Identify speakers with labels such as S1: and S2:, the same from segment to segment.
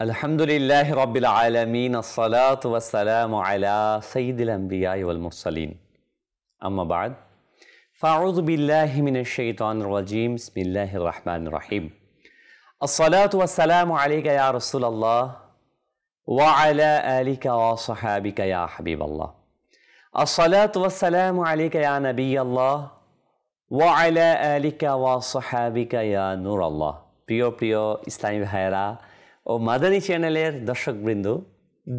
S1: আলহামদুলিল্লাহ রাব্বিল আলামিন আসসালাতু ওয়াসসালামু আলা সাইয়্যিদিল আমবিয়া ওয়াল মুরসালিন আম্মা বা'দ ফাআউযু বিল্লাহি মিনাশ শাইতানির রাজীম বিসমিল্লাহির রহমানির রহিম আসসালাতু ওয়াসসালামু আলাইকা ইয়া রাসূলুল্লাহ ওয়া আলা আলিকা ওয়া সাহাবিকা ইয়া হাবিবাল্লাহ আসসালাতু ওয়াসসালামু আলাইকা ইয়া নাবিয়াল্লাহ ওয়া আলা আলিকা ওয়া সাহাবিকা ইয়া নূরাল্লাহ। প্রিয় ইসলামী ভাইয়েরা ও মাদানী চ্যানেলের দর্শকবৃন্দ,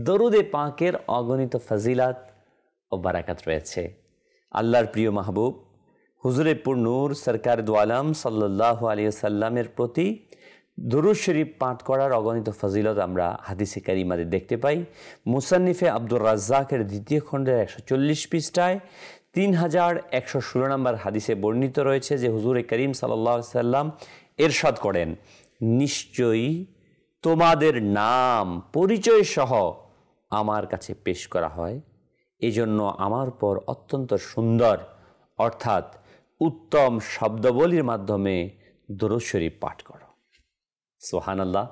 S1: দরুদে পাকের অগণিত ফজিলাত ও বারাকাত রয়েছে। আল্লাহর প্রিয় মাহবুব হুজুরে পুর নূর সরকার দু আলম সাল্লাল্লাহু আলাইহি ওয়াসাল্লামের প্রতি দুরূদ শরীফ পাঠ করার অগণিত ফজিলত আমরা হাদিসে কারিমাতে দেখতে পাই। মুসান্নিফে আব্দুর রাজ্জাকের দ্বিতীয় খণ্ডের 140 পৃষ্ঠায় 3116 নম্বর হাদিসে বর্ণিত রয়েছে যে হুজুরে করিম সাল্লাল্লাহু আলাইহি ওয়াসাল্লাম ইরশাদ করেন, নিশ্চয়ই তোমাদের নাম পরিচয় সহ আমার কাছে পেশ করা হয়, এজন্য আমার পর অত্যন্ত সুন্দর অর্থাৎ উত্তম শব্দাবলীর মাধ্যমে দুরূদ শরীফ পাঠ করো। সুবহানাল্লাহ।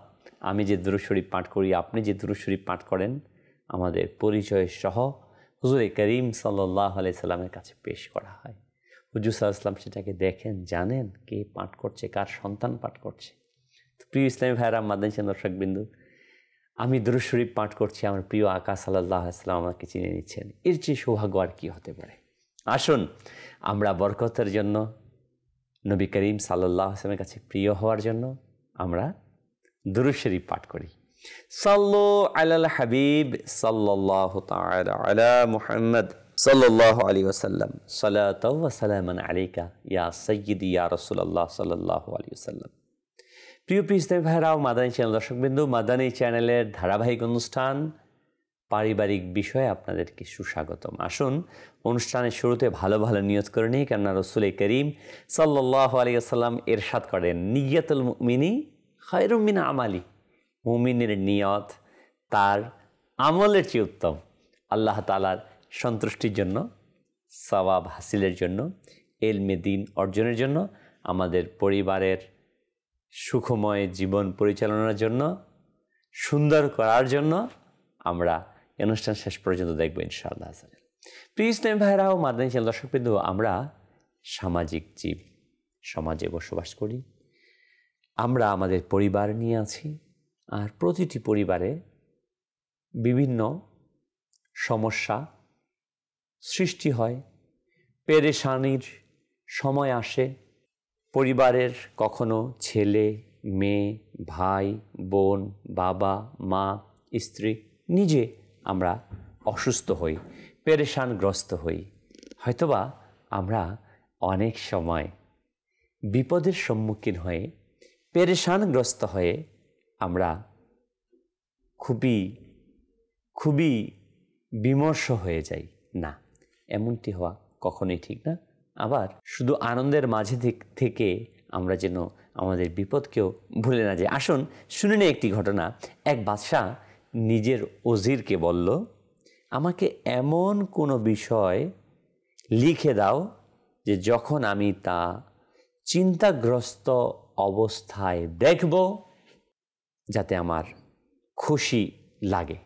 S1: আমি যে দুরূদ শরীফ পাঠ করি, আপনি যে দুরূদ শরীফ পাঠ করেন, আমাদের পরিচয় সহ হুজুরে করিম সাল্লাল্লাহু আলাইহি সাল্লামের কাছে পেশ করা হয়। হুজুর সাল্লাল্লাহু আলাইহি সাল্লাম সেটাকে দেখেন, জানেন কে পাঠ করছে, কার সন্তান পাঠ করছে। প্রিয় ইসলামী ভাইয়েরা, মাদানী চ্যানেল দর্শকবিন্দু, আমি দুরূদ শরীফ পাঠ করছি, আমার প্রিয় আকা সাল্লাল্লাহু আলাইহি সাল্লাম আমাকে চিনে নিচ্ছেন। এর চেয়ে সৌভাগ্য আর কি হতে পারে? আসুন আমরা বরকতের জন্য, নবী করিম সাল্লাল্লাহু আলাইহি সাল্লামের কাছে প্রিয় হওয়ার জন্য আমরা দুরূদ শরীফ পাঠ করি। সাল্লু আলাল হাবিব সাল্লাল্লাহু তাআলা আলা মুহাম্মদ সাল্লাল্লাহু আলাইহি ওয়াসাল্লাম সালাতাও ওয়া সালামান আলাইকা ইয়া সাইয়্যিদি ইয়া রাসূলুল্লাহ সাল্লাল্লাহু আলাইহি ওয়াসাল্লাম। প্রিয় ইসলামী ভাইরাও, মাদানী চ্যানেল দর্শকবিন্দু, মাদানী চ্যানেলের ধারাবাহিক অনুষ্ঠান পারিবারিক বিষয়ে আপনাদেরকে সুস্বাগতম। আসুন অনুষ্ঠানের শুরুতে ভালো ভালো নিয়ত করে নিই, কেননা রাসূল করিম সাল্লাল্লাহু আলাইহি ওয়াসাল্লাম ইরশাদ করেন, নিয়াতুল মুমিনি খায়রুম মিন আমালি। মুমিনের নিয়ত তার আমলের চেয়ে উত্তম। আল্লাহ তাআলার সন্তুষ্টির জন্য, সওয়াব হাসিলের জন্য, ইলমে দ্বীন অর্জনের জন্য, আমাদের পরিবারের সুখময় জীবন পরিচালনার জন্য, সুন্দর করার জন্য আমরা অনুষ্ঠান শেষ পর্যন্ত দেখব ইনশাআল্লাহ। প্রিয় ইসলামী ভাইরা ও মাদানী চ্যানেল দর্শকবৃন্দ, আমরা সামাজিক জীব, সমাজে বসবাস করি। আমরা আমাদের পরিবার নিয়ে আছি, আর প্রতিটি পরিবারে বিভিন্ন সমস্যা সৃষ্টি হয়, পেরেশানির সময় আসে। পরিবারের কখনো ছেলে, মেয়ে, ভাই, বোন, বাবা, মা, স্ত্রী, নিজে আমরা অসুস্থ হই, পেরেশানগ্রস্ত হই। হয়তোবা আমরা অনেক সময় বিপদের সম্মুখীন হয়ে, পেরেশানগ্রস্ত হয়ে আমরা খুবই বিমর্ষ হয়ে যাই। না, এমনটি হওয়া কখনোই ঠিক না। আবার শুধু আনন্দের মাঝে থেকে আমরা যেন আমাদের বিপদকেও ভুলে না যাই। আসুন শুনে নিই একটি ঘটনা। এক বাদশা নিজের ওজিরকে বলল, আমাকে এমন কোনো বিষয় লিখে দাও যে যখন আমি তা চিন্তাগ্রস্ত অবস্থায় দেখব, যাতে আমার খুশি লাগে,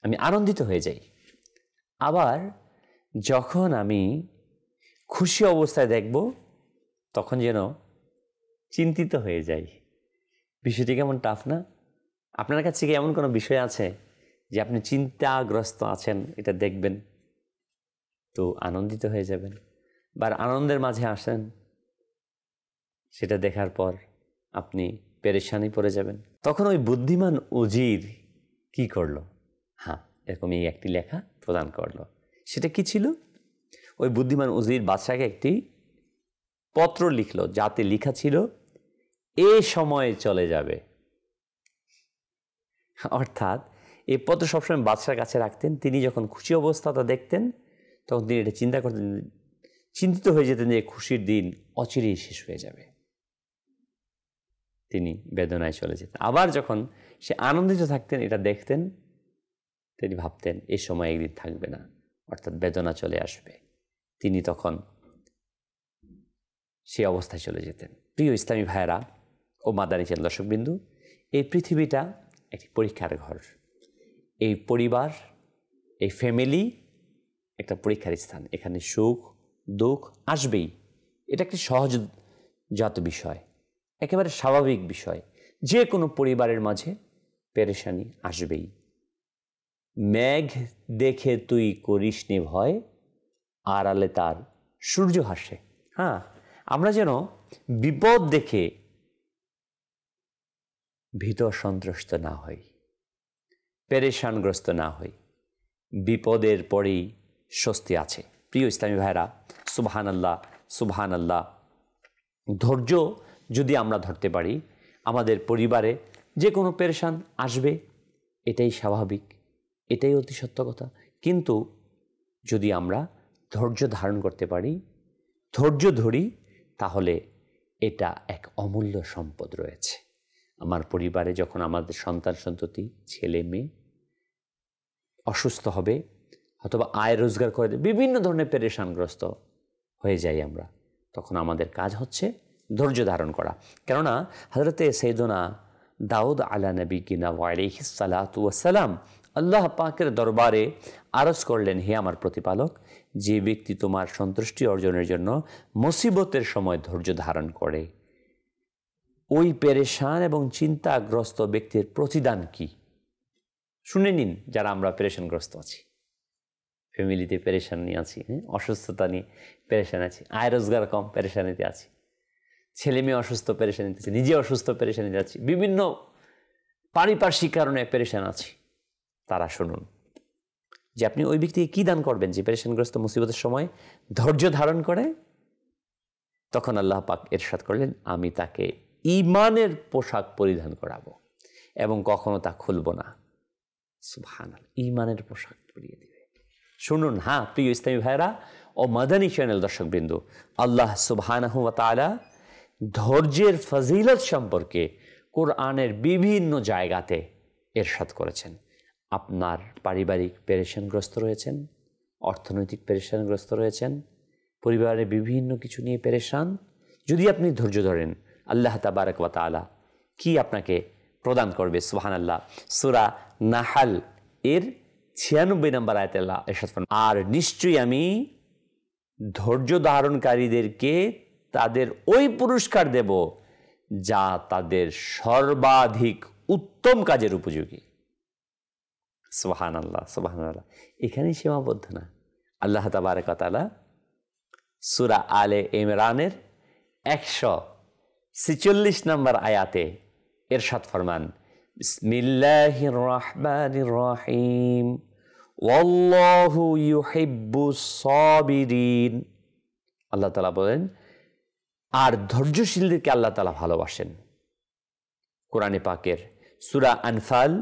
S1: আমি আনন্দিত হয়ে যাই। আবার যখন আমি খুশি অবস্থায় দেখব, তখন যেন চিন্তিত হয়ে যাই। বিষয়টি কেমন টাফ না? আপনার কাছে কি এমন কোনো বিষয় আছে যে আপনি চিন্তাগ্রস্ত আছেন, এটা দেখবেন তো আনন্দিত হয়ে যাবেন, বা আনন্দের মাঝে আসেন, সেটা দেখার পর আপনি পেরেশানি পড়ে যাবেন। তখন ওই বুদ্ধিমান উজির কি করলো? এরকমই একটি লেখা প্রদান করলো। সেটা কি ছিল? ওই বুদ্ধিমান উজির বাদশাকে একটি পত্র লিখলো, যাতে লেখা ছিল, এ সময়ে চলে যাবে। অর্থাৎ এই পত্র সবসময় বাদশার কাছে রাখতেন। তিনি যখন খুশি অবস্থাটা দেখতেন, তখন তিনি এটা চিন্তা করতেন, চিন্তিত হয়ে যেতেন যে খুশির দিন অচিরেই শেষ হয়ে যাবে। তিনি বেদনায় চলে যেতেন। আবার যখন সে আনন্দিত থাকতেন, এটা দেখতেন, তিনি ভাবতেন এই সময় একদিন থাকবে না, অর্থাৎ বেদনা চলে আসবে। তিনি তখন সেই অবস্থায় চলে যেতেন। প্রিয় ইসলামী ভাইয়েরা ও মাদানী চ্যানেল দর্শকবিন্দু, এই পৃথিবীটা একটি পরীক্ষার ঘর। এই পরিবার, এই ফ্যামিলি একটা পরীক্ষার স্থান। এখানে সুখ দুঃখ আসবেই, এটা একটি সহজজাত বিষয়, একেবারে স্বাভাবিক বিষয়। যে কোনো পরিবারের মাঝে পেরেশানি আসবেই। মেঘ দেখে তুই করিস নে ভয়, আড়ালে তার সূর্য হাসে। হ্যাঁ, আমরা যেন বিপদ দেখে ভীত সন্ত্রস্ত না হই, পেরেশানগ্রস্ত না হই। বিপদের পরেই স্বস্তি আছে। প্রিয় ইসলামী ভাইরা, সুবহানাল্লাহ সুবহানাল্লাহ। ধৈর্য যদি আমরা ধরতে পারি, আমাদের পরিবারে যে কোনো পেরেশান আসবে, এটাই স্বাভাবিক, এটাই অতি সত্য কথা। কিন্তু যদি আমরা ধৈর্য ধারণ করতে পারি, ধৈর্য ধরি, তাহলে এটা এক অমূল্য সম্পদ রয়েছে। আমার পরিবারে যখন আমাদের সন্তান সন্ততি, ছেলে মেয়ে অসুস্থ হবে অথবা আয় রোজগার করে বিভিন্ন ধরনের পেরেশানগ্রস্ত হয়ে যাই আমরা, তখন আমাদের কাজ হচ্ছে ধৈর্য ধারণ করা। কেননা হযরতে সাইয়্যিদুনা দাউদ আলা নবিয়িনা ওয়া আলাইহিস সালাতু ওয়াস সালাম আল্লাহ পাকের দরবারে আরজ করলেন, হে আমার প্রতিপালক, যে ব্যক্তি তোমার সন্তুষ্টি অর্জনের জন্য মুসিবতের সময় ধৈর্য ধারণ করে, ওই পেরেশান এবং চিন্তাগ্রস্ত ব্যক্তির প্রতিদান কি? শুনে নিন। যারা আমরা পেরেশানগ্রস্ত আছি, ফ্যামিলিতে পেরেশান নিয়ে আছি, অসুস্থতা নিয়ে পেরেশান আছি, আয় রোজগার কম পেরেশানিতে আছি, ছেলে মেয়ে অসুস্থ পেরেশানিতে আছি, নিজে অসুস্থ পেরেশানিতে আছি, বিভিন্ন পারিপার্শ্বিক কারণে পেরেশান আছি, তারা শুনুন যে আপনি ওই ব্যক্তিকে কী দান করবেন যে পেরেশানগ্রস্ত মুসিবতের সময় ধৈর্য ধারণ করে। তখন আল্লাহ পাক ইরশাদ করলেন, আমি তাকে ঈমানের পোশাক পরিধান করাবো এবং কখনো তা খুলব না। সুবহানাল্লাহ, ঈমানের পোশাক পরিয়ে দিবে। শুনুন। হ্যাঁ প্রিয় ইসলামী ভাইরা ও মাদানী চ্যানেল দর্শকবৃন্দ, আল্লাহ সুবহানাহু ওয়া তাআলা ধৈর্যের ফজিলত সম্পর্কে কোরআনের বিভিন্ন জায়গাতে ইরশাদ করেছেন। আপনার পারিবারিক পেরেশানগ্রস্ত রয়েছেন, অর্থনৈতিক পেরেশানগ্রস্ত রয়েছেন, পরিবারে বিভিন্ন কিছু নিয়ে পেরেশান, যদি আপনি ধৈর্য ধরেন, আল্লাহ তাবারক ওয়া তাআলা কি আপনাকে প্রদান করবে। সুবহানাল্লাহ। সূরা নাহাল এর ৯৬ নম্বর আয়াতে আল্লাহ ইরশাদ করেন, আর নিশ্চয়ই আমি ধৈর্য ধারণকারীদেরকে তাদের ওই পুরস্কার দেব যা তাদের সর্বাধিক উত্তম কাজের উপযোগী। সুবহানাল্লাহ সুবহানাল্লাহ। এখানেই সীমাবদ্ধ না। আল্লাহ তাবারক ওয়া তাআলা সূরা আলে ইমরানের ১৪৬ নম্বর আয়াতে ইরশাদ ফরমান, বিসমিল্লাহির রহমানির রহিম, ওয়াল্লাহু ইউহিব্বুস সাবিরিন। আল্লাহ তাআলা বলেন, আর ধৈর্যশীলদেরকে আল্লাহ তাআলা ভালোবাসেন। কোরআনে পাকের সূরা আনফাল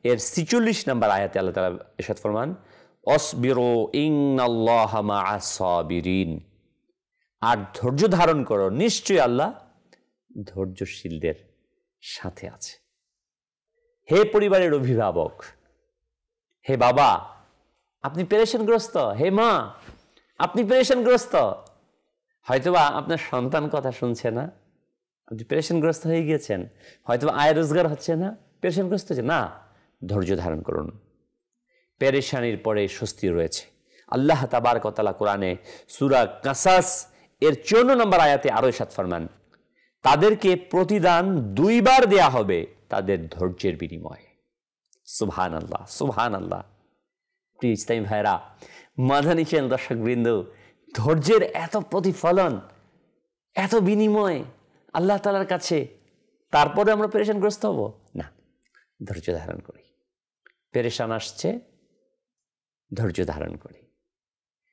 S1: এর ৪৬ নম্বর আয়াতে আল্লাহ তাআলা ইরশাদ ফরমান, অসবিরু ইন্নাল্লাহা মাআস সাবিরিন। আর ধৈর্য ধারণ করো, নিশ্চয়ই আল্লাহ ধৈর্যশীলদের সাথে আছে। হে পরিবারের অভিভাবক, হে বাবা আপনি পেরেশানগ্রস্ত, হে মা আপনি পেরেশানগ্রস্ত, হয়তোবা আপনার সন্তান কথা শুনছে না, আপনি পেরেশানগ্রস্ত হয়ে গিয়েছেন, হয়তোবা আয় রোজগার হচ্ছে না, পেরেশানগ্রস্ত হচ্ছে না, ধৈর্য ধারণ করুন। পেরেশানির পরে স্বস্তি রয়েছে। আল্লাহ তাবারক ওয়া তাআলা কোরআনে সূরা কাসাস এর ৫৪ নম্বর আয়াতে আরো ইরশাদ ফরমান, তাদেরকে প্রতিদান ২ বার দেয়া হবে তাদের ধৈর্যের বিনিময়ে। সুবহানাল্লাহ সুবহানাল্লাহ। প্রিয় ইসলামী ভাইরা, মাদানী চ্যানেল দর্শকবৃন্দ, ধৈর্যের এত প্রতিফলন, এত বিনিময় আল্লাহ তাআলার কাছে, তারপরে আমরা পেরেশানগ্রস্ত হব না। ধৈর্য ধারণ করি। পেরেশান আসছে, ধৈর্য ধারণ করি।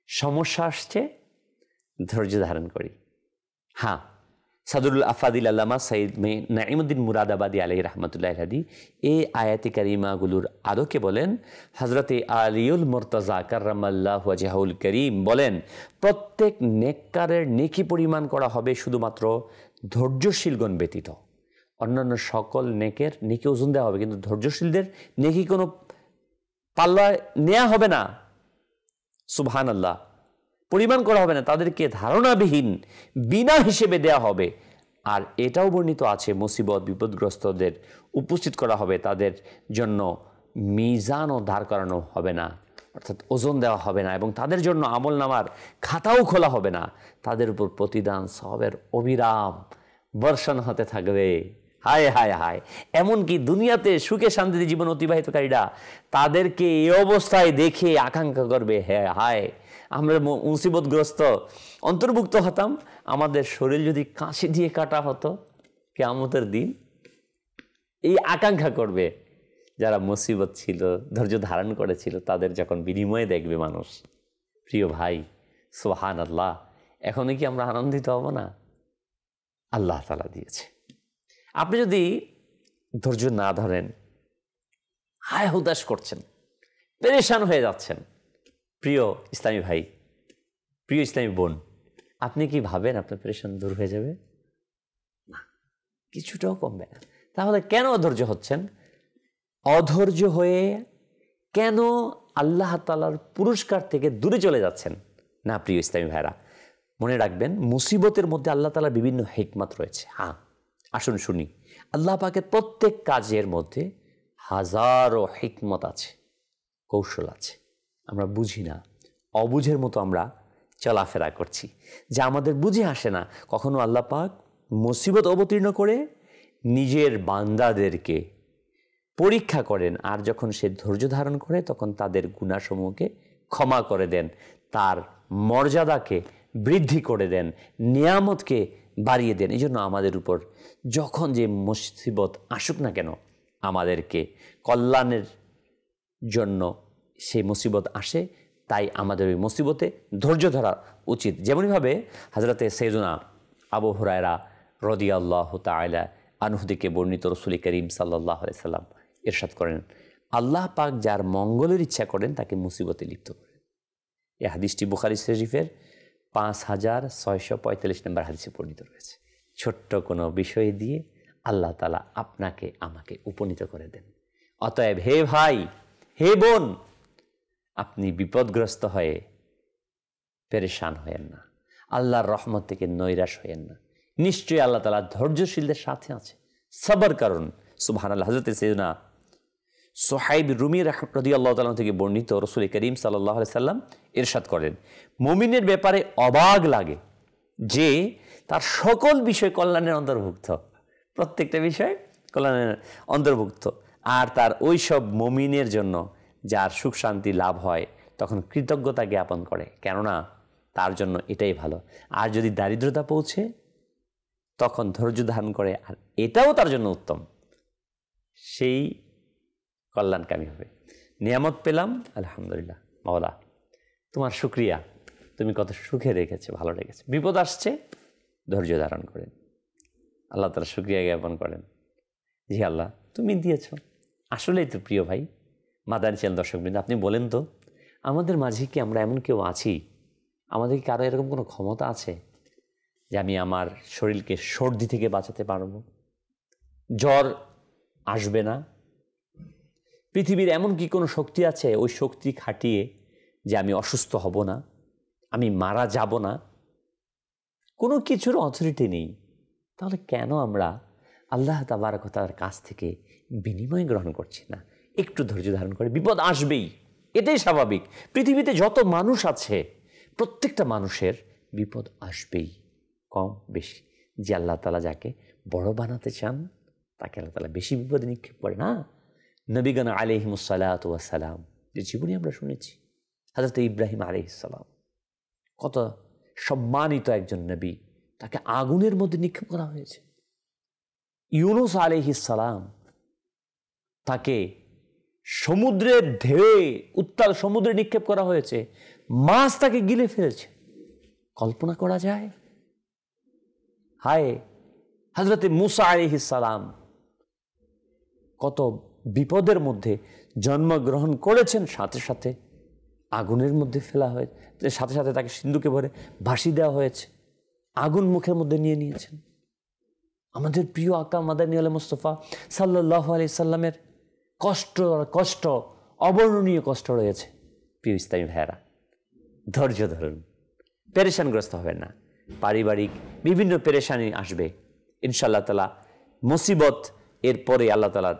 S1: সমস্যা আসছে, ধৈর্য ধারণ করি। হ্যাঁ, সাদরুল আফাদিল আল্লামা সৈয়দ নাঈমুদ্দিন মুরাদাবাদী আলাইহি রাহমাতুল্লাহি আলাইহি এই আয়াতে কারিমাগুলোর আলোকে বলেন, হযরতে আলিউল মুরতাজা কাররামাল্লাহু ওয়াজহাহুল করিম বলেন, প্রত্যেক নেককারের নেকি পরিমাণ করা হবে শুধুমাত্র ধৈর্যশীলগণ ব্যতীত। অন্যান্য সকল নেকের নেকি ওজন দেওয়া হবে, কিন্তু ধৈর্যশীলদের নেকি কোনো পাল্লা নেওয়া হবে না। সুবহানাল্লাহ। পরিমাণ করা হবে না, তাদেরকে ধারণাবিহীন বিনা হিসেবে দেয়া হবে। আর এটাও বর্ণিত আছে মুসিবত বিপদগ্রস্তদের উপস্থিত করা হবে, তাদের জন্য মিজানও দাঁড় করানো হবে না, অর্থাৎ ওজন দেওয়া হবে না, এবং তাদের জন্য আমলনামার খাতাও খোলা হবে না। তাদের উপর প্রতিদান সওয়াবের অবিরাম বর্ষণ হতে থাকবে। হায় হায় হায়, এমনকি দুনিয়াতে সুখে শান্তিতে জীবন অতিবাহিতকারীরা তাদেরকে এই অবস্থায় দেখে আকাঙ্ক্ষা করবে, হ্যাঁ হায় আমরা মুসিবতগ্রস্ত অন্তর্ভুক্ত হতাম, আমাদের শরীর যদি কাশি দিয়ে কাটা হতো কিয়ামতের দিন। এই আকাঙ্ক্ষা করবে যারা মুসিবত ছিল, ধৈর্য ধারণ করেছিল, তাদের যখন বিনিময়ে দেখবে মানুষ। প্রিয় ভাই, সুবহানাল্লাহ, এখনই কি আমরা আনন্দিত হব না? আল্লাহ তাআলা দিয়েছে। আপনি যদি ধৈর্য না ধরেন, হায় হুতাশ করছেন, পেরেশান হয়ে যাচ্ছেন, প্রিয় ইসলামী ভাই, প্রিয় ইসলামী বোন, আপনি কি ভাবেন আপনার পেরেশান দূর হয়ে যাবে? না, কিছুটাও কমবে না। তাহলে কেন অধৈর্য হচ্ছেন? অধৈর্য হয়ে কেন আল্লাহ তাআলার পুরস্কার থেকে দূরে চলে যাচ্ছেন? না প্রিয় ইসলামী ভাইরা, মনে রাখবেন মুসিবতের মধ্যে আল্লাহ তাআলার বিভিন্ন হিকমত রয়েছে। হ্যাঁ, আসুন শুনি। আল্লাহ পাকের প্রত্যেক কাজের মধ্যে হাজারো হিকমত আছে, কৌশল আছে, আমরা বুঝি না, অবুঝের মতো আমরা চলাফেরা করছি, যা আমাদের বুঝে আসে না। কখনো আল্লাহ পাক মুসিবত অবতীর্ণ করে নিজের বান্দাদেরকে পরীক্ষা করেন, আর যখন সে ধৈর্য ধারণ করে তখন তাদের গুনাহসমূহকে ক্ষমা করে দেন, তার মর্যাদাকে বৃদ্ধি করে দেন, নিয়ামতকে বাড়িয়ে দেন। এই জন্য আমাদের উপর যখন যে মুসিবত আসুক না কেন, আমাদেরকে কল্যাণের জন্য সেই মুসিবত আসে, তাই আমাদের ওই মুসিবতে ধৈর্য ধরা উচিত। যেমনইভাবে হযরতে সাইয়্যিদুনা আবু হুরায়রা রাদিয়াল্লাহু তাআলা আনহু থেকে বর্ণিত রাসূল করিম সাল্লাল্লাহু আলাইহি সাল্লাম ইরশাদ করেন, আল্লাহ পাক যার মঙ্গলের ইচ্ছা করেন তাকে মুসিবতে লিপ্ত করেন। এই হাদিসটি বুখারী শরীফের 5645 নম্বর হাদিসে বর্ণিত রয়েছে। ছোট্ট কোনো বিষয় দিয়ে আল্লাহ তাআলা আপনাকে আমাকে উপনীত করে দেন। অতএব হে ভাই, হে বোন, আপনি বিপদগ্রস্ত হয়ে পেরেশান হয়েন না, আল্লাহর রহমত থেকে নৈরাশ হয়েন না। নিশ্চয়ই আল্লাহ তাআলা ধৈর্যশীলদের সাথে আছে, সবর করুন। সুবহানাল্লাহ। হযরত সাইয়্যিদুনা সুহাইব রুমি রাদিয়াল্লাহু তাআলা থেকে বর্ণিত রাসূল করিম সাল্লাল্লাহু আলাইহি সাল্লাম ইরশাদ করেন, মুমিনের ব্যাপারে অবাক লাগে যে তার সকল বিষয় কল্যাণের অন্তর্ভুক্ত, প্রত্যেকটা বিষয় কল্যাণের অন্তর্ভুক্ত, আর তার ওই সব মুমিনের জন্য যার সুখ শান্তি লাভ হয় তখন কৃতজ্ঞতা জ্ঞাপন করে, কেননা তার জন্য এটাই ভালো। আর যদি দারিদ্রতা পৌঁছে তখন ধৈর্য ধারণ করে, আর এটাও তার জন্য উত্তম, সেই কল্যাণকামী হবে। নিয়ামত পেলাম, আলহামদুলিল্লাহ মাওলা তোমার শুকরিয়া, তুমি কত সুখে রেখেছে, ভালো রেখেছে। বিপদ আসছে, ধৈর্য ধারণ করেন, আল্লাহ তাআলা শুকরিয়া জ্ঞাপন করেন, জি আল্লাহ তুমি দিয়েছ। আসলেই তো প্রিয় ভাই, মাদানী চ্যানেল দর্শকবৃন্দ, আপনি বলেন তো, আমাদের মাঝে কি আমরা এমন কেউ আছি, আমাদের কি কারো এরকম কোনো ক্ষমতা আছে যে আমি আমার শরীরকে সর্দি থেকে বাঁচাতে পারবো, জ্বর আসবে না? পৃথিবীর এমন কি কোনো শক্তি আছে ওই শক্তি খাটিয়ে যে আমি অসুস্থ হব না, আমি মারা যাব না? কোনো কিছুর অথরিটি নেই। তাহলে কেন আমরা আল্লাহ তাবারক ওয়া তাআলার কাছ থেকে বিনিময় গ্রহণ করছি না? একটু ধৈর্য ধারণ করে, বিপদ আসবেই, এটাই স্বাভাবিক। পৃথিবীতে যত মানুষ আছে প্রত্যেকটা মানুষের বিপদ আসবেই, কম বেশি। যে আল্লাহ তাআলা যাকে বড় বানাতে চান তাকে আল্লাহ তাআলা বেশি বিপদে নিক্ষেপ করে না। নবীগণ আলাইহিমুস সালাতু ওয়াস সালাম যে জীবনী আমরা শুনেছি, হযরত ইব্রাহিম আলাইহিস সালাম কত সম্মানিত একজন নবী, তাকে আগুনের মধ্যে নিক্ষেপ করা হয়েছে। ইউনূস আলাইহিস সালাম, তাকে সমুদ্রের ঢেউয়ে, উত্তাল সমুদ্রে নিক্ষেপ করা হয়েছে, মাছ তাকে গিলে ফেলেছে। কল্পনা করা যায়? হায়, হযরত মূসা আলাইহিস সালাম কত বিপদের মধ্যে জন্মগ্রহণ করেছেন, সাথে সাথে আগুনের মধ্যে ফেলা হয়েছে, সাথে সাথে তাকে সিন্ধুকে ভরে ভাসিয়ে দেওয়া হয়েছে, আগুন মুখের মধ্যে নিয়ে নিয়েছেন। আমাদের প্রিয় আকা মাদানী আল মুস্তাফা সাল্লাল্লাহু আলাইহি সাল্লামের কষ্ট অবর্ণনীয় কষ্ট রয়েছে। প্রিয় ইসলামী ভাইয়েরা, ধৈর্য ধরুন, পেরেশানগ্রস্ত হবেন না। পারিবারিক বিভিন্ন পেরেশানি আসবে, ইনশাআল্লাহ তাআলা মুসিবত এরপরে আল্লাহ তাআলার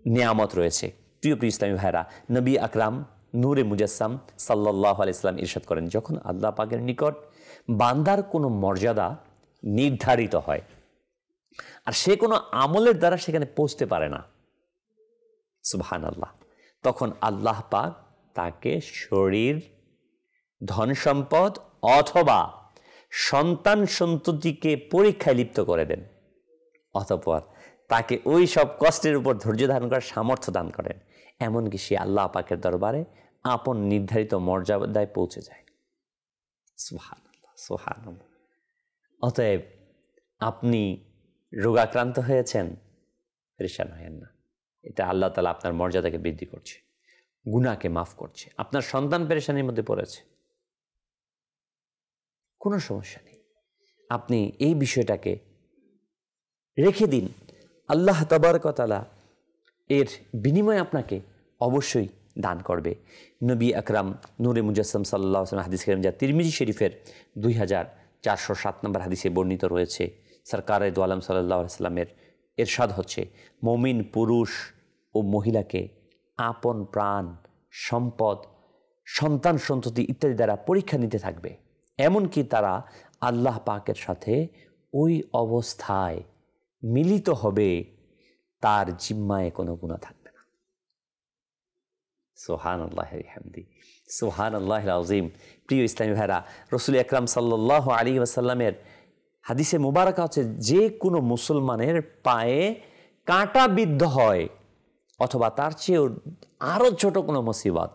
S1: নিয়ামত রয়েছে। প্রিয় ইসলামী ভাইরা, নবী আকরাম নূরে মুজাসসাম সাল্লাল্লাহু আলাইহি ওয়াসাল্লাম ইরশাদ করেন, যখন আল্লাহ পাকের নিকট বান্দার কোনো মর্যাদা নির্ধারিত হয় আর সে কোনো আমলের দ্বারা সেখানে পৌঁছতে পারে না, সুবহানাল্লাহ, তখন আল্লাহ পাক তাকে শরীর, ধন সম্পদ অথবা সন্তান সন্ততিকে পরীক্ষায় লিপ্ত করে দেন, অতঃপর তাকে ওই সব কষ্টের উপর ধৈর্য ধারণ করার সামর্থ্য দান করেন, এমনকি সে আল্লাহ পাকের দরবারে আপন নির্ধারিত মর্যাদায় পৌঁছে যায়। সুবহানাল্লাহ, সুবহানাল্লাহ। অতএব আপনি রোগাক্রান্ত হয়েছেন, পেরেশান হয়েন না। এটা আল্লাহ তাআলা আপনার মর্যাদাকে বৃদ্ধি করছে, গুনাহকে মাফ করছে। আপনার সন্তান পেরেশানির মধ্যে পড়েছে, কোনো সমস্যা নেই, আপনি এই বিষয়টাকে রেখে দিন। আল্লাহ তাবারক ওয়া তাআলা এর বিনিময়ে আপনাকে অবশ্যই দান করবে। নবী আকরাম নূরে মুজাসসাম সাল্লাল্লাহু আলাইহি ওয়াসাল্লাম হাদিস কারীম যা তিরমিজি শরীফের 2407 নম্বর হাদিসে বর্ণিত রয়েছে, সরকারে দু আলম সাল্লাল্লাহু আলাইহি ওয়াসাল্লামের ইরশাদ হচ্ছে, মুমিন পুরুষ ও মহিলাকে আপন প্রাণ, সম্পদ, সন্তান সন্ততি ইত্যাদি দ্বারা পরীক্ষা নিতে থাকবে, এমনকি তারা আল্লাহ পাকের সাথে ওই অবস্থায় মিলিত হবে তার জিম্মায় কোনো গুনাহ থাকবে না। সুবহানাল্লাহি ওয়া বিহামদি, সুবহানাল্লাহিল আযীম। প্রিয় ইসলামী ভাইরা, রাসূল আকরাম সাল্লাল্লাহু আলাইহি ওয়াসাল্লামের হাদিসে মুবারাকা হচ্ছে, যে কোনো মুসলমানের পায়ে কাঁটা বিদ্ধ হয় অথবা তার চেয়েও আরো ছোট কোনো মুসিবত,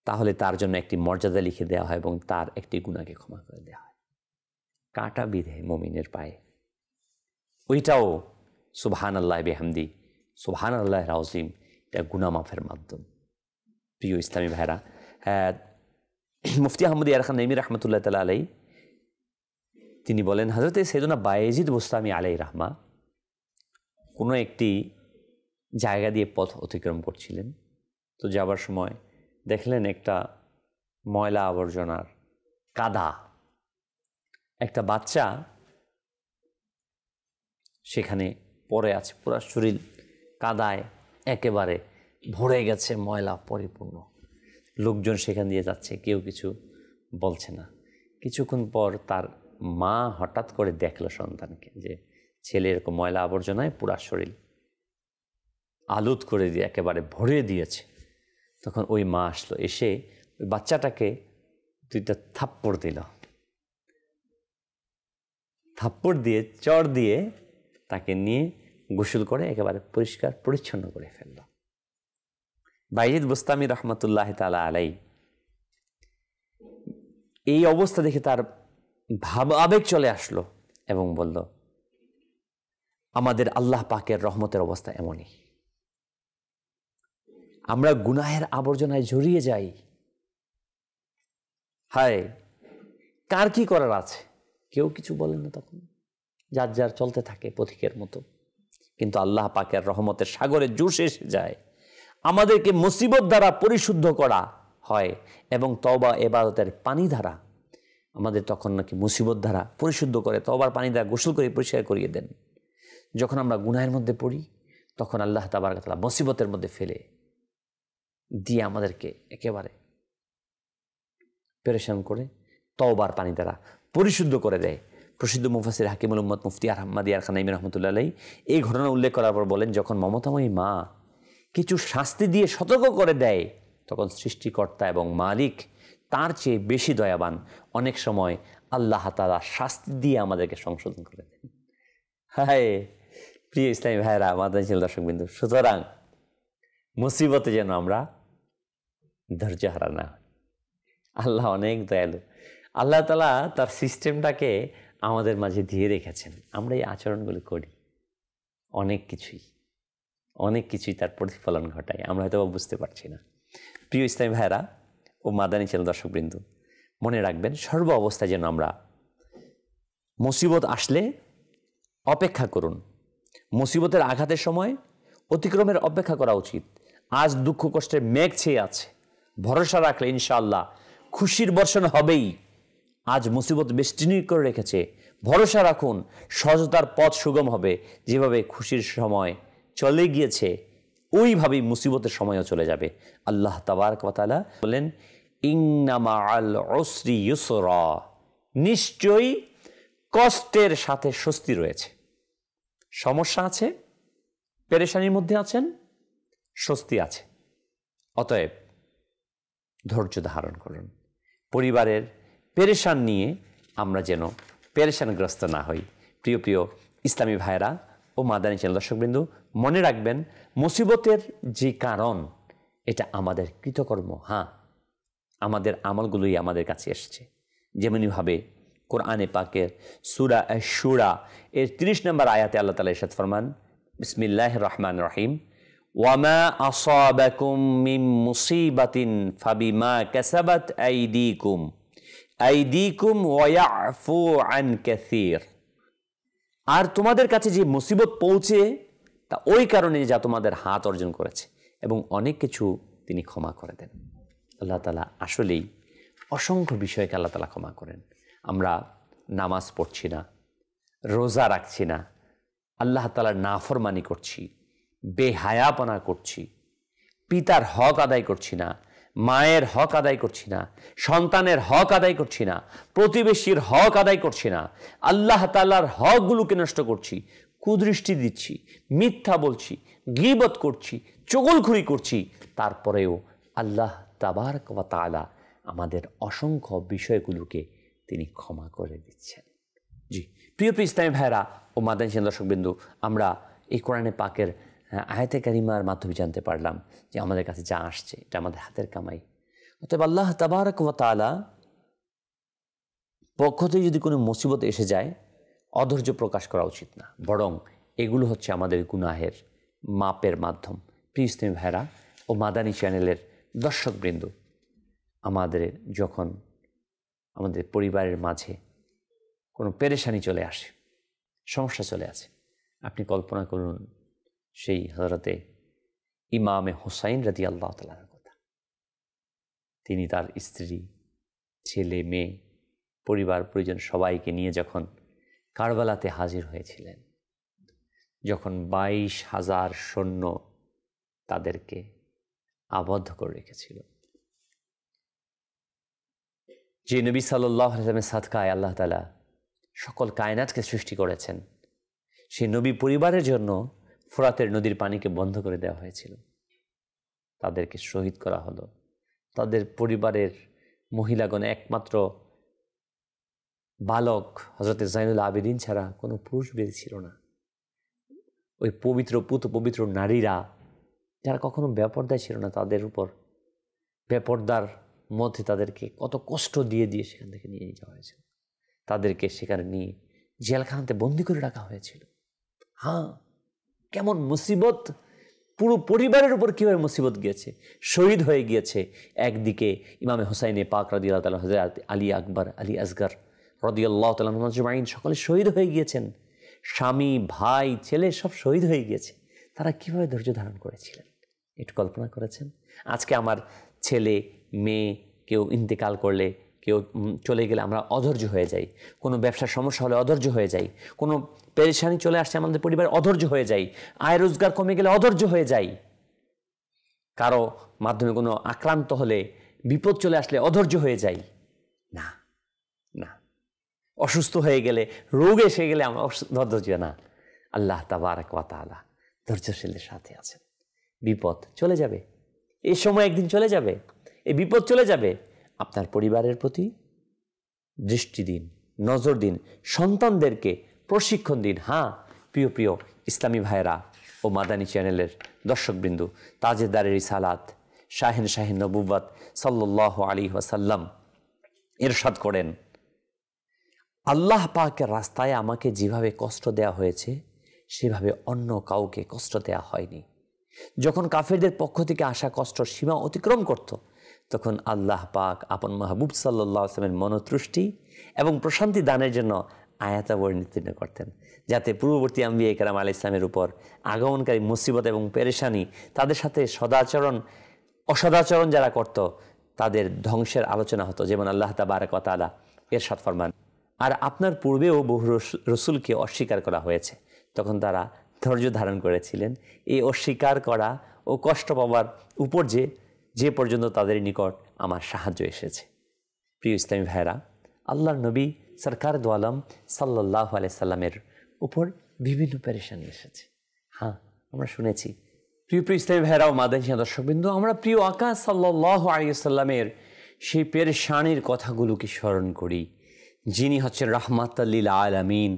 S1: তাহলে তার জন্য একটি মর্যাদা লিখে দেওয়া হয় এবং তার একটি গুনাহকে ক্ষমা করে দেওয়া হয়। কাঁটা বিধে মুমিনের পায়ে, ওইটাও সুবহানাল্লাহি বিহামদি, সুবহানাল্লাহিল আযীম, এটা গুনাহ মাফের মাধ্যম। প্রিয় ইসলামী ভাইরা, মুফতি আহমদ ইয়ার খান নাইমি রাহমাতুল্লাহ তাআলা আলাইহি তিনি বলেন, হযরতে সাইয়েদনা বায়েজিদ বুস্তামি আলাইহি রাহমা কোনো একটি জায়গা দিয়ে পথ অতিক্রম করছিলেন, তো যাবার সময় দেখলেন একটা ময়লা আবর্জনার কাদা, একটা বাচ্চা সেখানে পড়ে আছে, পুরা শরীর কাদায় একেবারে ভরে গেছে, ময়লা পরিপূর্ণ। লোকজন সেখান দিয়ে যাচ্ছে, কেউ কিছু বলছে না। কিছুক্ষণ পর তার মা হঠাৎ করে দেখলো সন্তানকে, যে ছেলে এরকম ময়লা আবর্জনায় পুরা শরীর আলুত করে দিয়ে একেবারে ভরে দিয়েছে। তখন ওই মা আসলো, এসে ওই বাচ্চাটাকে দুইটা থাপ্পড় দিল, থাপ্পড় দিয়ে চড় দিয়ে তাকে নিয়ে গোসল করে একেবারে পরিষ্কার পরিচ্ছন্ন করে ফেলল। বায়েজিদ বুস্তামি রহমতুল্লাহ তাআলা আলাইহি এই অবস্থা দেখে তার আবেগ চলে আসলো এবং বলল, আমাদের আল্লাহ পাকের রহমতের অবস্থা এমনই, আমরা গুনাহের আবর্জনায় জড়িয়ে যাই। হায়, কার কি করার আছে? কেউ কিছু বলে না, তখন যার যার চলতে থাকে পথিকের মতো। কিন্তু আল্লাহ পাকের রহমতের সাগরে জোশ এসে যায়, আমাদেরকে মুসিবত দ্বারা পরিশুদ্ধ করা হয় এবং তওবা ইবাদতের পানি দ্বারা আমাদের তখন নাকি মুসিবত দ্বারা পরিশুদ্ধ করে, তওবার পানি দ্বারা গোসল করে পরিষ্কার করিয়ে দেন। যখন আমরা গুনাহের মধ্যে পড়ি, তখন আল্লাহ তাবারক ওয়া তাআলা মুসিবতের মধ্যে ফেলে দিয়ে আমাদেরকে একেবারে পেরেশান করে তওবার পানি দ্বারা পরিশুদ্ধ করে দেয়। প্রসিদ্ধ মুফাসসির হাকিমুল উম্মত মুফতি আহমদ ইয়ার খান নাইমি রাহমাতুল্লাহ আলাইহি এই ঘটনা উল্লেখ করার পর বলেন, যখন মমতাময়ী মা কিছু শাস্তি দিয়ে সতর্ক করে দেয়, তখন সৃষ্টিকর্তা এবং মালিক তার চেয়ে বেশি দয়াবান। অনেক সময় আল্লাহ তাআলা শাস্তি দিয়ে আমাদেরকে সংশোধন করে দেন। হায় প্রিয় ইসলামী ভাইয়েরা, মাদানী দর্শকবৃন্দ, সুতরাং মুসিবতে যেন আমরা ধৈর্য হারা না। আল্লাহ অনেক দয়ালু, আল্লাহ তাআলা তার সিস্টেমটাকে আমাদের মাঝে দিয়ে রেখেছেন। আমরা এই আচরণগুলো করি, অনেক কিছুই তার প্রতিফলন ঘটায়, আমরা হয়তো বুঝতে পারছি না। প্রিয় ইসলামী ভাইয়েরা ও মাদানী চ্যানেল দর্শকবৃন্দ, মনে রাখবেন, সর্ব অবস্থায় যেন আমরা মুসিবত আসলে অপেক্ষা করুন। মুসিবতের আঘাতের সময় অতিক্রমের অপেক্ষা করা উচিত। আজ দুঃখ কষ্টের মেঘ ছেয়ে আছে, ভরসা রাখলে ইনশাআল্লাহ খুশির বর্ষণ হবেই। আজ মুসিবত বেষ্টনী করে রেখেছে, ভরসা রাখুন, সহজতার পথ সুগম হবে। যেভাবে খুশির সময় চলে গিয়েছে ওইভাবেই মুসিবতের সময়ও চলে যাবে। আল্লাহ তাবারক ওয়া তাআলা বলেন, ইন্না মাআল উসরি ইউসরা, নিশ্চয়ই কষ্টের সাথে স্বস্তি রয়েছে। সমস্যা আছে, পেরেশানির মধ্যে আছেন, স্বস্তি আছে। অতএব ধৈর্য ধারণ করুন। পরিবারের পেরেশান নিয়ে আমরা যেন পেরেশানগ্রস্ত না হই। প্রিয় প্রিয় ইসলামী ভাইরা ও মাদানী চ্যানেল দর্শকবৃন্দ, মনে রাখবেন মুসিবতের যে কারণ এটা আমাদের কৃতকর্ম। হ্যাঁ, আমাদের আমলগুলোই আমাদের কাছে এসেছে। যেমনিভাবে কোরআনে পাকের সূরা আশ-শুরা এর 30 নম্বর আয়াতে আল্লাহ তাআলা ইরশাদ ফরমান, বিসমিল্লাহির রহমানির রহিম, ওয়ামা আসাবাকুম মিন মুসিবাতিন ফাবিমা কাসাবাত আইদিকুম ওয়া ইয়াফু আন কাসীর। আর তোমাদের কাছে যে মুসিবত পৌঁছে তা ওই কারণে যা তোমাদের হাত অর্জন করেছে, এবং অনেক কিছু তিনি ক্ষমা করে দেন। আল্লাহ তাআলা আসলেই অসংখ্য বিষয়কে আল্লাহ তাআলা ক্ষমা করেন। আমরা নামাজ পড়ছি না, রোজা রাখছি না, আল্লাহ তাআলার নাফরমানি করছি, বেহায়াপনা করছি, পিতার হক আদায় করছি না, মায়ের হক আদায় করছি না, সন্তানের হক আদায় করছি না, প্রতিবেশীর হক আদায় করছি না, আল্লাহ তাআলার হকগুলোকে নষ্ট করছি, কুদৃষ্টি দিচ্ছি, মিথ্যা বলছি, গীবত করছি, চগলখুরি করছি, তারপরেও আল্লাহ তাবারক ওয়া তাআলা আমাদের অসংখ্য বিষয়গুলোকে তিনি ক্ষমা করে দিচ্ছেন। জি প্রিয় প্রিয় ইসলামী ভাইরা ও মাদানী চ্যানেল দর্শকবৃন্দু, আমরা এই কোরআনে পাকের আয়াতে কারিমার মাধ্যমে জানতে পারলাম যে আমাদের কাছে যা আসছে এটা আমাদের হাতের কামাই। অতএব আল্লাহ তাবারক ওয়া তাআলা পক্ষ থেকে যদি কোনো মুসিবত এসে যায়, অধৈর্য প্রকাশ করা উচিত না, বরং এগুলো হচ্ছে আমাদের গুনাহের মাপের মাধ্যম। প্রিয় ইসলামী ভাইরা ও মাদানী চ্যানেলের দর্শকবৃন্দ, আমাদের যখন আমাদের পরিবারের মাঝে কোনো পেরেশানি চলে আসে, সমস্যা চলে আসে, আপনি কল্পনা করুন সেই হযরতে ইমামে হুসাইন রাদিয়াল্লাহু তাআলার কথা। তিনি তার স্ত্রী, ছেলে, মেয়ে, পরিবার পরিজন সবাইকে নিয়ে যখন কারবালাতে হাজির হয়েছিলেন, যখন 22,000 সৈন্য তাদেরকে আবদ্ধ করে রেখেছিল, যে নবী সাল্লাল্লাহু আলাইহি ওয়াসাল্লামের সাদকায় আল্লাহ তাআলা সকল কায়নাতকে সৃষ্টি করেছেন, সেই নবী পরিবারের জন্য ফোরাতের নদীর পানিকে বন্ধ করে দেওয়া হয়েছিল, তাদেরকে শহীদ করা হলো। তাদের পরিবারের মহিলাগণ, একমাত্র বালক হযরতে জাইনুল আবেদিন ছাড়া কোনো পুরুষ বেঁচে ছিল না। ওই পবিত্র পুত পবিত্র নারীরা যারা কখনো বেপরদায় ছিল না, তাদের উপর বেপরদার মধ্যে তাদেরকে কত কষ্ট দিয়ে দিয়ে সেখান থেকে নিয়ে যাওয়া হয়েছিল। তাদেরকে সেখানে নিয়ে জেলখানাতে বন্দি করে রাখা হয়েছিল। হ্যাঁ, কেমন মুসিবত, পুরো পরিবারের উপর কীভাবে মুসিবত গিয়েছে, শহীদ হয়ে গিয়েছে। একদিকে ইমামে হুসাইনে পাক রাদিয়াল্লাহু তাআলা, হযরত আলী আকবর, আলী আসগর রাদিয়াল্লাহু তাআলা আজমাইন সকলে শহীদ হয়ে গিয়েছেন। স্বামী, ভাই, ছেলে সব শহীদ হয়ে গিয়েছে। তারা কীভাবে ধৈর্য ধারণ করেছিলেন একটু কল্পনা করেছেন? আজকে আমার ছেলে, মেয়ে কেউ ইন্তেকাল করলে, কেউ চলে গেলে আমরা অধৈর্য হয়ে যাই। কোনো ব্যবসার সমস্যা হলে অধৈর্য হয়ে যাই। কোনো পেরেশানি চলে আসছে আমাদের পরিবারে, অধৈর্য হয়ে যাই। আয় রোজগার কমে গেলে অধৈর্য হয়ে যাই। কারো মাধ্যমে কোনো আক্রান্ত হলে, বিপদ চলে আসলে অধৈর্য হয়ে যাই। না না, অসুস্থ হয়ে গেলে, রোগ এসে গেলে আমরা অধৈর্য না। আল্লাহ তাবারক ওয়া তাআলা ধৈর্যশীলের সাথে আছেন। বিপদ চলে যাবে, এই সময় একদিন চলে যাবে, এই বিপদ চলে যাবে। আপনার পরিবারের প্রতি দৃষ্টি দিন, নজর দিন, সন্তানদেরকে প্রশিক্ষণ দিন। হ্যাঁ প্রিয় প্রিয় ইসলামী ভাইরা ও মাদানী চ্যানেলের দর্শকবৃন্দু, তাজেদারে রিসালাত শাহিন শাহিন নবুওয়াত সাল্লাল্লাহু আলাইহি ওয়াসাল্লাম ইরশাদ করেন, আল্লাহ পাকের রাস্তায় আমাকে যেভাবে কষ্ট দেয়া হয়েছে সেভাবে অন্য কাউকে কষ্ট দেয়া হয়নি। যখন কাফেরদের পক্ষ থেকে আসা কষ্ট সীমা অতিক্রম করত, তখন আল্লাহ পাক আপন মাহবুব সাল্লাল্লাহু আলাইহি ওয়াসাল্লামের মনোতৃষ্টি এবং প্রশান্তি দানের জন্য আয়াতাবর্ণিত করতেন, যাতে পূর্ববর্তী আম্বিয়া কেরাম আলাইহিস সালামের উপর আগমনকারী মুসিবত এবং পেরেশানি, তাদের সাথে অসদাচরণ যারা করত, তাদের ধ্বংসের আলোচনা হতো। যেমন আল্লাহ তাবারক ওয়া তাআলা ইরশাদ ফরমান, আর আপনার পূর্বেও বহু রসুলকে অস্বীকার করা হয়েছে, তখন তারা ধৈর্য ধারণ করেছিলেন। এই অস্বীকার করা ও কষ্ট পাওয়ার উপর যে পর্যন্ত তাদের নিকট আমার সাহায্য এসেছে। প্রিয় ইসলামী ভাইরা, আল্লাহর নবী সরকার দু আলম সাল্লাল্লাহু আলাইহি সাল্লামের উপর বিভিন্ন পেরেশানি এসেছে। হ্যাঁ, আমরা শুনেছি। প্রিয় ইসলামী ভাইরা ও মাদানী দর্শকবৃন্দ, আমরা প্রিয় আকা সাল্লাল্লাহু আলাইহি সাল্লামের সেই পেরেশানির কথাগুলোকে স্মরণ করি, যিনি হচ্ছেন রাহমাতাল লিল আলামিন,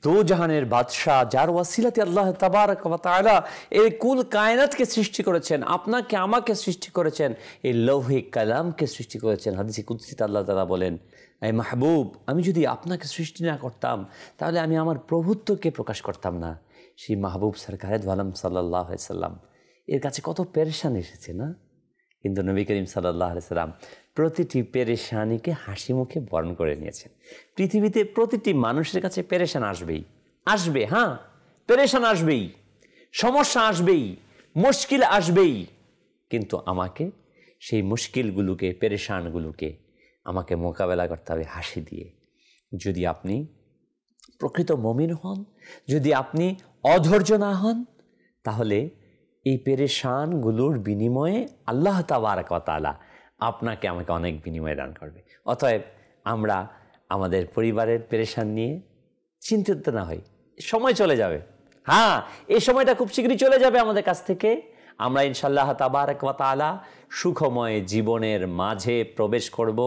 S1: দো জাহানের বাদশাহ, যার ওয়াসিলাতে আল্লাহ তাবারক ওয়া তাআলা এই কুল কায়নাতকে সৃষ্টি করেছেন, আপনাকে আমাকে সৃষ্টি করেছেন, এই লৌহে কালামকে সৃষ্টি করেছেন। হাদিসে কুদসিতে আল্লাহ তাআলা বলেন, এই মাহবুব, আমি যদি আপনাকে সৃষ্টি না করতাম তাহলে আমি আমার প্রভুত্বকে প্রকাশ করতাম না। সেই মাহবুব সরকারে দু আলম সাল্লাল্লাহু আলাইহি সাল্লাম এর কাছে কত পেরেশান এসেছে না? কিন্তু নবী করিম সাল্লাল্লাহু আলাইহি সাল্লাম প্রতিটি পেরেশানিকে হাসি মুখে বরণ করে নিয়েছেন। পৃথিবীতে প্রতিটি মানুষের কাছে পেরেশান আসবে, হ্যাঁ, পেরেশান আসবেই, সমস্যা আসবেই, মুশকিল আসবেই। কিন্তু আমাকে সেই মুশকিলগুলোকে, পেরেশানগুলোকে আমাকে মোকাবেলা করতে হবে হাসি দিয়ে। যদি আপনি প্রকৃত মুমিন হন, যদি আপনি অধৈর্য না হন, তাহলে এই পেরেশানগুলোর বিনিময়ে আল্লাহ তাবারক ওয়া তাআলা আপনাকে আমাকে অনেক বিনিময় দান করবে। অতএব আমরা আমাদের পরিবারের পেরেশান নিয়ে চিন্তিত না হই। সময় চলে যাবে, হ্যাঁ, এই সময়টা খুব শীঘ্রই চলে যাবে আমাদের কাছ থেকে। আমরা ইনশাআল্লাহ তাবারক ওয়া তাআলা সুখময় জীবনের মাঝে প্রবেশ করব।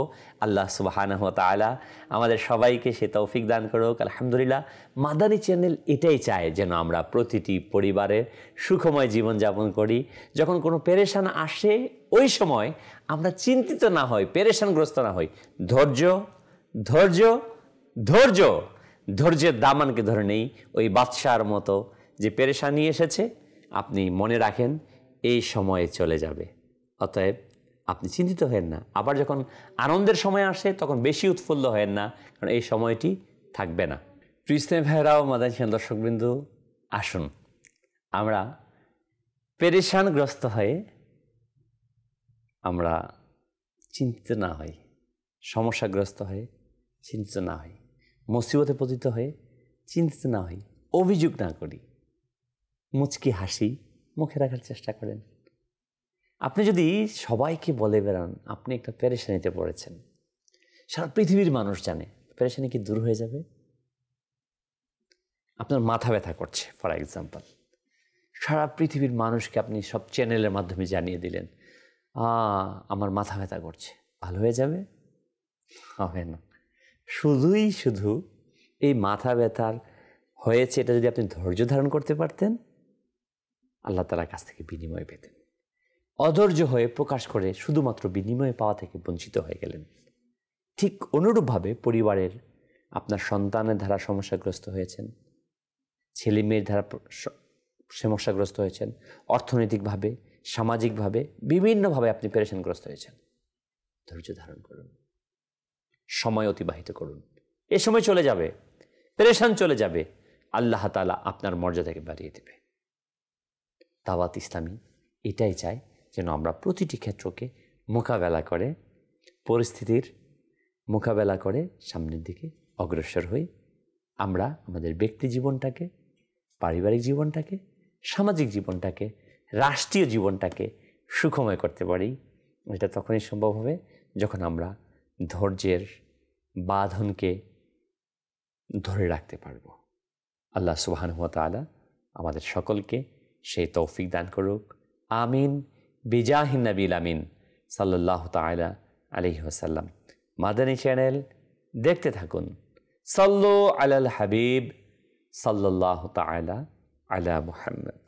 S1: আল্লাহ সুবহানাহু ওয়া তাআলা আমাদের সবাইকে সে তৌফিক দান করুক। আলহামদুলিল্লাহ, মাদানী চ্যানেল এটাই চায় যেন আমরা প্রতিটি পরিবারের সুখময় জীবনযাপন করি। যখন কোনো পেরেশান আসে, ওই সময় আমরা চিন্তিত না হই, পেরেশানগ্রস্ত না হই। ধৈর্যের দামানকে ধরে নেই, ওই বাদশার মতো যে পেরেশানি এসেছে, আপনি মনে রাখেন এই সময়ে চলে যাবে। অতএব আপনি চিন্তিত হয়েন না। আবার যখন আনন্দের সময় আসে তখন বেশি উৎফুল্ল হয়েন না, কারণ এই সময়টি থাকবে না। প্রিয় ইসলামী ভাইরা ও মাদানী দর্শকবৃন্দ, আসুন আমরা পেরেশানগ্রস্ত হয়ে আমরা চিন্তিত না হই, সমস্যাগ্রস্ত হয়ে চিন্তিত না হই, মুসিবতে পতিত হয়ে চিন্তিত না হই, অভিযোগ না করি, মুচকি হাসি মুখে রাখার চেষ্টা করেন। আপনি যদি সবাইকে বলে বেড়ান আপনি একটা পেরেশানিতে পড়েছেন, সারা পৃথিবীর মানুষ জানে, পেরেশানি কি দূর হয়ে যাবে? আপনার মাথা ব্যথা করছে, ফর এক্সাম্পল, সারা পৃথিবীর মানুষকে আপনি সব চ্যানেলের মাধ্যমে জানিয়ে দিলেন, আমার মাথা ব্যথা করছে, ভালো হয়ে যাবে? হবে না। শুধু এই মাথা ব্যথার হয়েছে এটা যদি আপনি ধৈর্য ধারণ করতে পারতেন, আল্লাহ তাআলার কাছ থেকে বিনিময় পেতেন। অধৈর্য হয়ে প্রকাশ করে শুধুমাত্র বিনিময় পাওয়া থেকে বঞ্চিত হয়ে গেলেন। ঠিক অনুরূপভাবে পরিবারের আপনার সন্তানের দ্বারা সমস্যাগ্রস্ত হয়েছেন, ছেলে মেয়ের দ্বারা সমস্যাগ্রস্ত হয়েছেন, অর্থনৈতিকভাবে, সামাজিকভাবে, বিভিন্নভাবে আপনি পেরেশানগ্রস্ত হয়েছেন। ধৈর্য ধারণ করুন, সময় অতিবাহিত করুন। এ সময় চলে যাবে, পেরেশান চলে যাবে, আল্লাহ তাআলা আপনার মর্যাদাকে বাড়িয়ে দেবে। দাওয়াত ইসলামী এটাই চায় যেন আমরা প্রতিটি ক্ষেত্রকে মোকাবেলা করে, পরিস্থিতির মোকাবেলা করে সামনের দিকে অগ্রসর হই। আমরা আমাদের ব্যক্তি জীবনটাকে, পারিবারিক জীবনটাকে, সামাজিক জীবনটাকে, রাষ্ট্রীয় জীবনটাকে সুখময় করতে পারি। এটা তখনই সম্ভব হবে যখন আমরা ধৈর্যের বাঁধনকে ধরে রাখতে পারব। আল্লাহ সুবহানাহু ওয়া তাআলা আমাদের সকলকে সেই তৌফিক দান করুক। আমিন। বিজাহিন নবীল আমিন সাল্লাল্লাহু তাআলা আলাইহি ওয়াসাল্লাম। মাদানী চ্যানেল দেখতে থাকুন। সাল্লু আলাল হাবিব সাল্লাল্লাহু তাআলা আলা মুহাম্মদ।